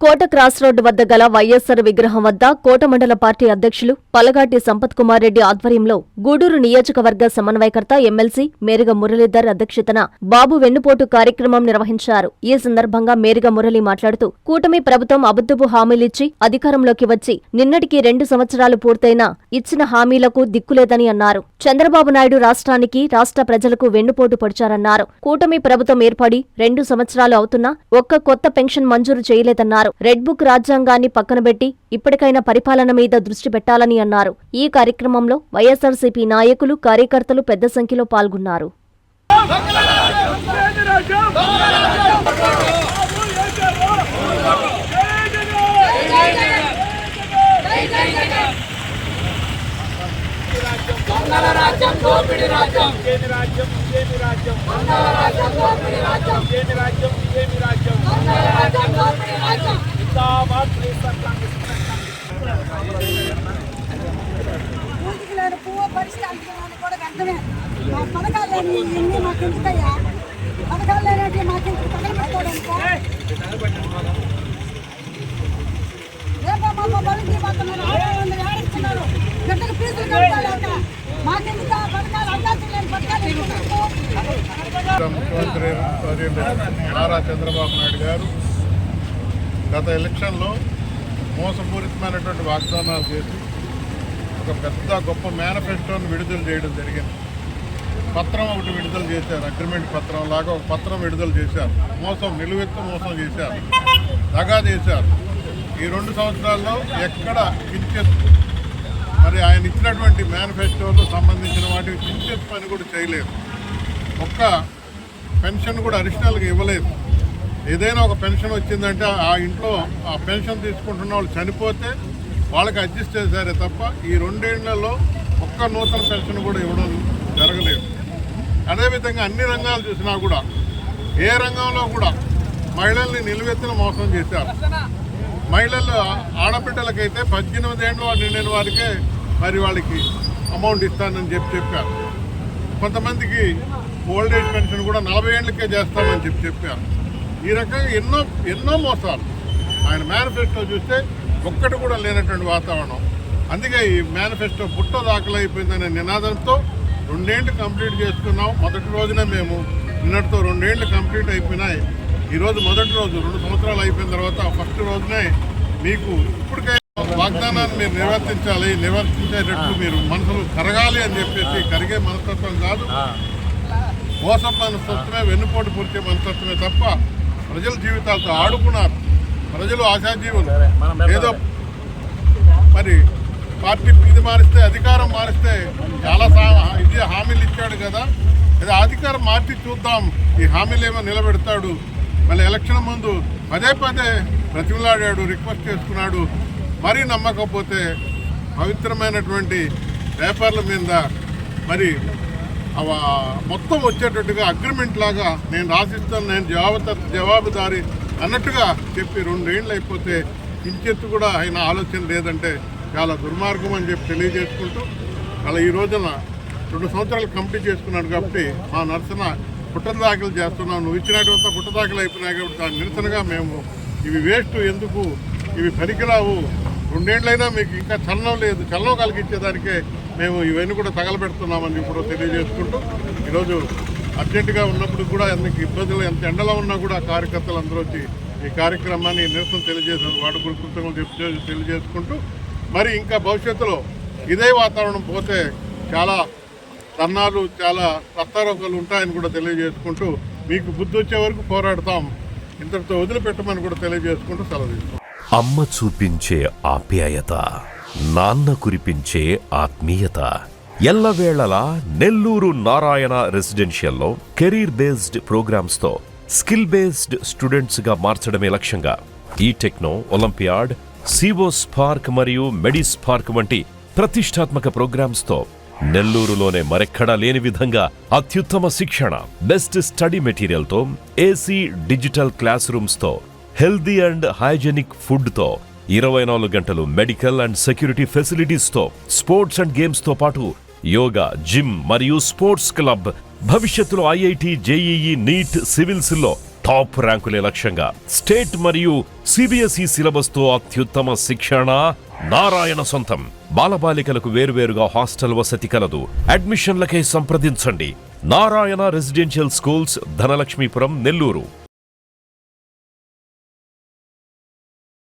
కోట cross road వద్ద గల వైఎస్సార్ విగ్రహం వద్ద కోట మండల పార్టీ అధ్యక్షులు పలగాటి సంపత్ కుమార్ రెడ్డి ఆధ్వర్యంలో గూడూరు నియోజకవర్గ సమన్వయకర్త ఎమ్మెల్సీ మేరిగ మురళీధర్ అధ్యక్షతన బాబు వెన్నుపోటు కార్యక్రమం నిర్వహించారు. ఈ సందర్భంగా మేరిగ మురళి మాట్లాడుతూ కూటమి ప్రభుత్వం అబద్ధపు హామీలిచ్చి అధికారంలోకి వచ్చి నిన్నటికి 2 సంవత్సరాలు పూర్తయినా ఇచ్చిన హామీలకు దిక్కులేదని అన్నారు. చంద్రబాబు నాయుడు రాష్ట్ర ప్రజలకు వెన్నుపోటు పొడిచారన్నారు. కూటమి ప్రభుత్వం ఏర్పడి 2 సంవత్సరాలు అవుతున్నా ఒక్క కొత్త పెన్షన్ మంజూరు చేయలేదన్నారు. రెడ్ బుక్ రాజ్యాంగాన్ని పక్కనబెట్టి ఇప్పటికైనా పరిపాలన మీద దృష్టి పెట్టాలని అన్నారు. ఈ కార్యక్రమంలో వైఎస్సార్సీపీ నాయకులు, కార్యకర్తలు పెద్ద సంఖ్యలో పాల్గొన్నారు. పూర్తికి లేని పువ్వు పరిష్కరించడానికి కూడా వెంటనే మా పథకాలు లేని ఇన్ని మాకు ఎందుకయ్యా, పథకాలు లేనట్టు మాకు ఎందుకు పక్కన పెట్టుకోవడానికి రేపో మాకు బలికి పోతున్నారు, 600 ఏడిస్తున్నారు, గంటకు ఫీజులు కట్టాలంట. మాకెందుకు ఆ పథకాలు అవకాశం లేని పథకాలు ముఖ్యమంత్రి నారా చంద్రబాబు నాయుడు గారు గత ఎలక్షన్లో మోసపూరితమైనటువంటి వాగ్దానాలు చేసి ఒక పెద్ద గొప్ప మేనిఫెస్టోను విడుదల చేయడం జరిగింది. పత్రం ఒకటి విడుదల చేశారు, అగ్రిమెంట్ పత్రం లాగా ఒక పత్రం విడుదల చేశారు. నిలువెత్తు మోసం చేశారు, దగా చేశారు. ఈ 2 సంవత్సరాల్లో ఎక్కడ కించెత్తు మరి ఆయన ఇచ్చినటువంటి మేనిఫెస్టోలో సంబంధించిన వాటికి కించెత్తు పని కూడా చేయలేదు. ఒక్క పెన్షన్ కూడా అడిషనల్గా ఇవ్వలేదు. ఏదైనా ఒక పెన్షన్ వచ్చిందంటే ఆ ఇంట్లో ఆ పెన్షన్ తీసుకుంటున్న వాళ్ళు చనిపోతే వాళ్ళకి అడ్జస్ట్ చేశారే తప్ప ఈ 2 ఏళ్లలో ఒక్క నూతన పెన్షన్ కూడా ఇవ్వడం జరగలేదు. అదేవిధంగా అన్ని రంగాలు చూసినా కూడా ఏ రంగంలో కూడా మహిళల్ని నిలువెత్తున మోసం చేశారు. మహిళలు ఆడబిడ్డలకైతే 18 ఏళ్ళు నిండిన వారికే మరి వాళ్ళకి అమౌంట్ ఇస్తానని చెప్పారు. కొంతమందికి ఓల్డ్ ఏజ్ పెన్షన్ కూడా 40 ఏళ్ళకే చేస్తామని చెప్పారు. ఈ రకంగా ఎన్నో మోసాలు ఆయన మేనిఫెస్టో చూస్తే ఒక్కటి కూడా లేనటువంటి వాతావరణం. అందుకే ఈ మేనిఫెస్టో పుట్ట దాఖలైపోయిందనే నినాదంతో 2 ఏళ్ళు కంప్లీట్ చేసుకున్నాం. మొదటి రోజునే మేము నిన్నటితో 2 ఏళ్ళు కంప్లీట్ అయిపోయినాయి. ఈరోజు మొదటి రోజు 2 సంవత్సరాలు అయిపోయిన తర్వాత ఫస్ట్ రోజునే మీకు ఇప్పటికైనా వాగ్దానాన్ని మీరు నిర్వర్తించేటట్టు మీరు మనసులు కరగాలి అని చెప్పేసి, కరిగే మనస్తత్వం కాదు, మోసం మనస్తత్వమే, వెన్నుపోటు పూర్తి మనస్తత్వమే తప్ప ప్రజల జీవితాలతో ఆడుకున్నారు. ప్రజలు ఆశాజీవులు. ఏదో మరి పార్టీ ఇది మారిస్తే, అధికారం మారిస్తే చాలా ఇది హామీలు ఇచ్చాడు కదా, ఏదో అధికారం మార్చి చూద్దాం, ఈ హామీలు ఏమో నిలబెడతాడు. మళ్ళీ ఎలక్షన్ ముందు పదే ప్రతిమలాడాడు, రిక్వెస్ట్ చేసుకున్నాడు. మరీ నమ్మకపోతే పవిత్రమైనటువంటి పేపర్ల మీద మరి మొత్తం వచ్చేటట్టుగా అగ్రిమెంట్ లాగా నేను రాసిస్తాను, నేను జవాబుదారీ అన్నట్టుగా చెప్పి 2 ఏళ్ళు అయిపోతే కించెత్తు కూడా ఆయన ఆలోచన లేదంటే చాలా దుర్మార్గం అని చెప్పి తెలియజేసుకుంటూ, అలా ఈ రోజున 2 సంవత్సరాలు కంప్లీట్ చేసుకున్నాడు కాబట్టి మా నరసన పుట్టదాఖలు చేస్తున్నాం. నువ్వు ఇచ్చినటువంటి పుట్టదాఖలు అయిపోయినాయి కాబట్టి దాని నిరసనగా మేము ఇవి వేస్ట్, ఎందుకు ఇవి పనికిరావు, 2 ఏళ్ళైనా మీకు ఇంకా చలనం లేదు, చలనం కలిగించేదానికే మేము ఇవన్నీ కూడా తగలబెడుతున్నామని ఇప్పుడు తెలియజేసుకుంటూ, ఈరోజు అర్జెంటుగా ఉన్నప్పుడు కూడా ఎన్ని ఇబ్బందులు, ఎంత ఎండలో ఉన్నా కూడా కార్యకర్తలు అందరూ వచ్చి ఈ కార్యక్రమాన్ని నిరసన తెలియజేశారు. వాటి కృతజ్ఞతలు తెలియజేసుకుంటూ, మరి ఇంకా భవిష్యత్తులో ఇదే వాతావరణం పోతే చాలా ధర్నాలు, చాలా రస్తారోకాలు ఉంటాయని కూడా తెలియజేసుకుంటూ, మీకు బుద్ధి వచ్చే వరకు పోరాడతాం, ఇంతటితో వదిలిపెట్టమని కూడా తెలియజేసుకుంటూ సెలవు తీసుకుంటాం. అమ్మ చూపించే ఆప్యాయత, నాన్న కురిపించే ఆత్మీయత. ఎల్లవేళలా నెల్లూరు నారాయణ రెసిడెన్షియల్లో కెరీర్ బేస్డ్ ప్రోగ్రామ్స్ తో స్కిల్ బేస్డ్ స్టూడెంట్స్ గా మార్చడమే లక్ష్యంగా ఈ టెక్నో, ఒలింపియాడ్, సివో స్పార్క్ మరియు మెడి స్పార్క్ వంటి ప్రతిష్టాత్మక ప్రోగ్రామ్స్ తో నెల్లూరులోనే మరెక్కడా లేని విధంగా అత్యుత్తమ శిక్షణ, బెస్ట్ స్టడీ మెటీరియల్ తో, ఏసీ డిజిటల్ క్లాస్ రూమ్స్ తో, హెల్దీ అండ్ హైజెనిక్ ఫుడ్ తో, 24 గంటలు మెడికల్ అండ్ సెక్యూరిటీ ఫెసిలిటీస్ తో, స్పోర్ట్స్ అండ్ గేమ్స్ తో పాటు యోగా, జిమ్ మరియు స్పోర్ట్స్ క్లబ్. భవిష్యత్తులో ఐఐటి, జేఈఈ, నీట్, సివిల్స్ లో టాప్ ర్యాంకులే లక్ష్యంగా స్టేట్ మరియు సిబిఎస్ఈ సిలబస్ తో అత్యుత్తమ శిక్షణ నారాయణ సొంతం. బాలబాలికలకు వేరువేరుగా హాస్టల్ వసతి కలదు. అడ్మిషన్లకై సంప్రదించండి. Narayana residential schools, Dhanalakshmipuram, Nellore.